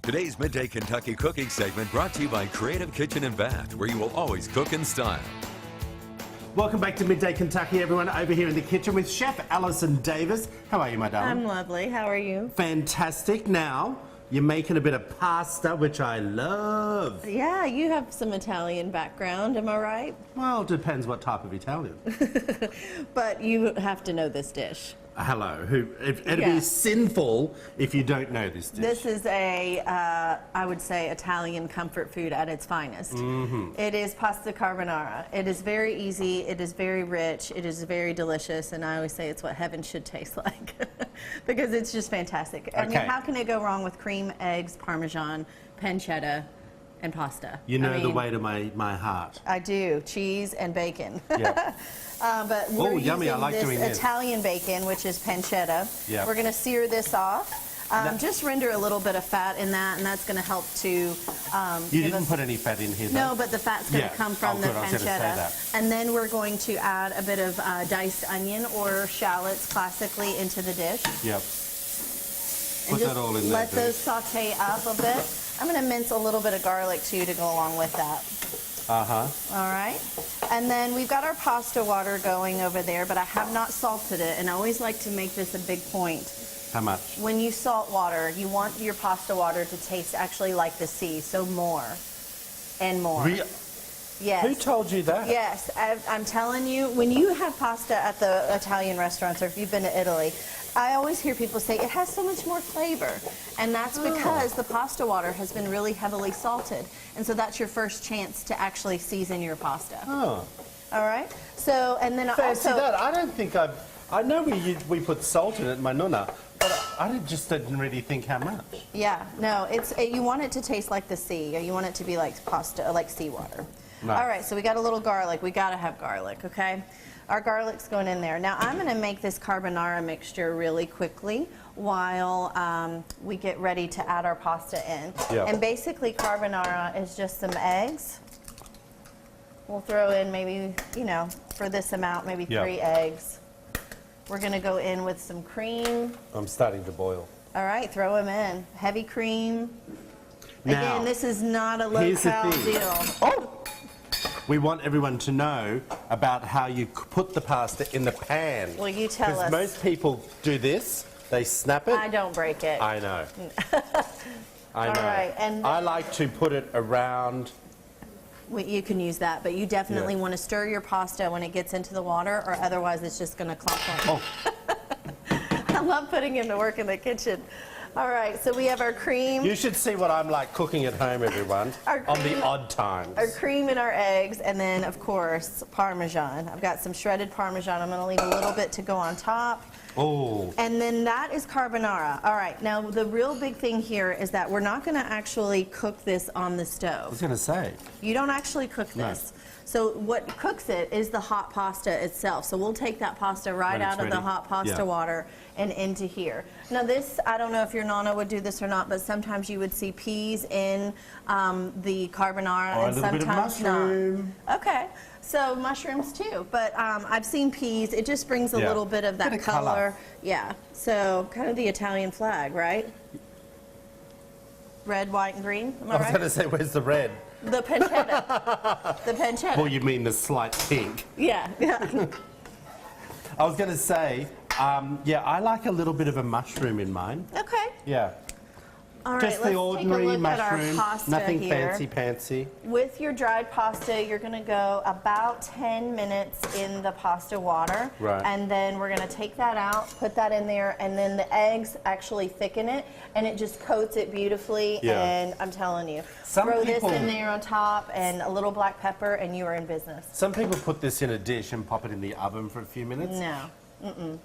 Today's Midday Kentucky cooking segment brought to you by Creative Kitchen and Bath, where you will always cook in style. Welcome back to Midday Kentucky, everyone. Over here in the kitchen with Chef Allison Davis. How are you, my darling? I'm lovely. How are you? Fantastic. Now, you're making a bit of pasta, which I love. Yeah, you have some Italian background, am I right? Well, it depends what type of Italian. But you have to know this dish. Hello. It'd be sinful if you don't know this dish. This is a, I would say, Italian comfort food at its finest. It is pasta carbonara. It is very easy. It is very rich. It is very delicious. And I always say it's what heaven should taste like because it's just fantastic. I mean, how can it go wrong with cream, eggs, Parmesan, pancetta, and pasta? You know the way to my heart. I do. Cheese and bacon. Yeah. But we're yummy. I using like doing this this. Italian bacon, which is pancetta. Yep. We're going to sear this off. Just render a little bit of fat in that, and that's going to help to You didn't put any fat in here, though? No, but the fat's going to come from the good. I was gonna say pancetta. that. And then we're going to add a bit of diced onion or shallots classically into the dish. Yep. And Put that all in there. let those saute up a bit. I'm going to mince a little bit of garlic, too, to go along with that. Uh-huh. All right. And then we've got our pasta water going over there, but I have not salted it, and I always like to make this a big point. How much? When you salt water, you want your pasta water to taste actually like the sea, so more and more. Yes. Who told you that? Yes, I'm telling you, when you have pasta at the Italian restaurants, or if you've been to Italy, I always hear people say it has so much more flavor, and that's because the pasta water has been really heavily salted, and so that's your first chance to actually season your pasta. Oh. All right. So, and then Fancy also that. I don't think I know we put salt in it, my nonna, but I just didn't really think how much. Yeah, no, you want it to taste like the sea, or you want it to be like pasta, like seawater. Nice. All right, so we got a little garlic. We got to have garlic, okay? Our garlic's going in there. Now, I'm going to make this carbonara mixture really quickly while we get ready to add our pasta in. Yep. And basically, carbonara is just some eggs. We'll throw in maybe, you know, for this amount, maybe 3 eggs. We're going to go in with some cream. I'm starting to boil. All right, throw them in. Heavy cream. Now, Again, this is not a low-cal deal. Oh! We want everyone to know about how you put the pasta in the pan. Well, you tell us. Because most people do this. They snap it. I don't break it. I know. I know. All right, and I like to put it around. you can use that, but you definitely want to stir your pasta when it gets into the water, or otherwise it's just going to clump. I love putting in the work in the kitchen. All right, so we have our cream. You should see what I'm like cooking at home, everyone, on the odd times. Our cream and our eggs, and then, of course, Parmesan. I've got some shredded Parmesan. I'm going to leave a little bit to go on top. Oh. And then that is carbonara. All right, now the real big thing here is that we're not going to actually cook this on the I stove. was going to say. You don't actually cook this. So what cooks it is the hot pasta itself. So we'll take that pasta right out of the hot pasta water and into here. Now this, I don't know if your nonna would do this or not, but sometimes you would see peas in the carbonara, Or and a little bit of sometimes mushroom. not. Okay, so mushrooms too. But I've seen peas. It just brings a little bit of that Bit of color. color. Yeah, so kind of the Italian flag, right? Red, white, and green. Am I I was right? going to say, where's the red? The pancetta. The pancetta. Well, you mean the slight pink. Yeah. I was going to say, yeah, I like a little bit of a mushroom in mine. Okay. Yeah. All right, Just the let's ordinary take a look mushroom, at our pasta nothing here. fancy. With your dried pasta, you're going to go about 10 minutes in the pasta water. Right. And then we're going to take that out, put that in there, and then the eggs actually thicken it, and it just coats it beautifully. Yeah. And I'm telling you, Some throw people- this in there on top and a little black pepper, and you are in business. Some people put this in a dish and pop it in the oven for a few minutes. No.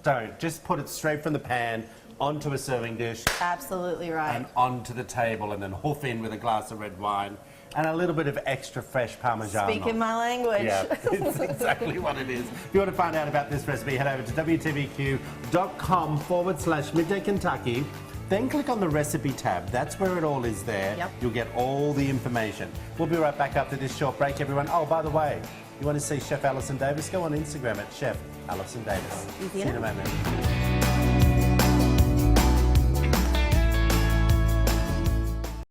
Don't. Just put it straight from the pan onto a serving dish Absolutely right. and onto the table, and then hoof in with a glass of red wine and a little bit of extra fresh Parmesan. Speaking my language. Yeah, it's exactly what it is. If you want to find out about this recipe, head over to wtbq.com/Midday Kentucky. Then click on the recipe tab. That's where it all is there. Yep. You'll get all the information. We'll be right back after this short break, everyone. Oh, by the way, you want to see Chef Allison Davis? Go on Instagram at Chef Allison Davis. Easy See you in a enough. moment.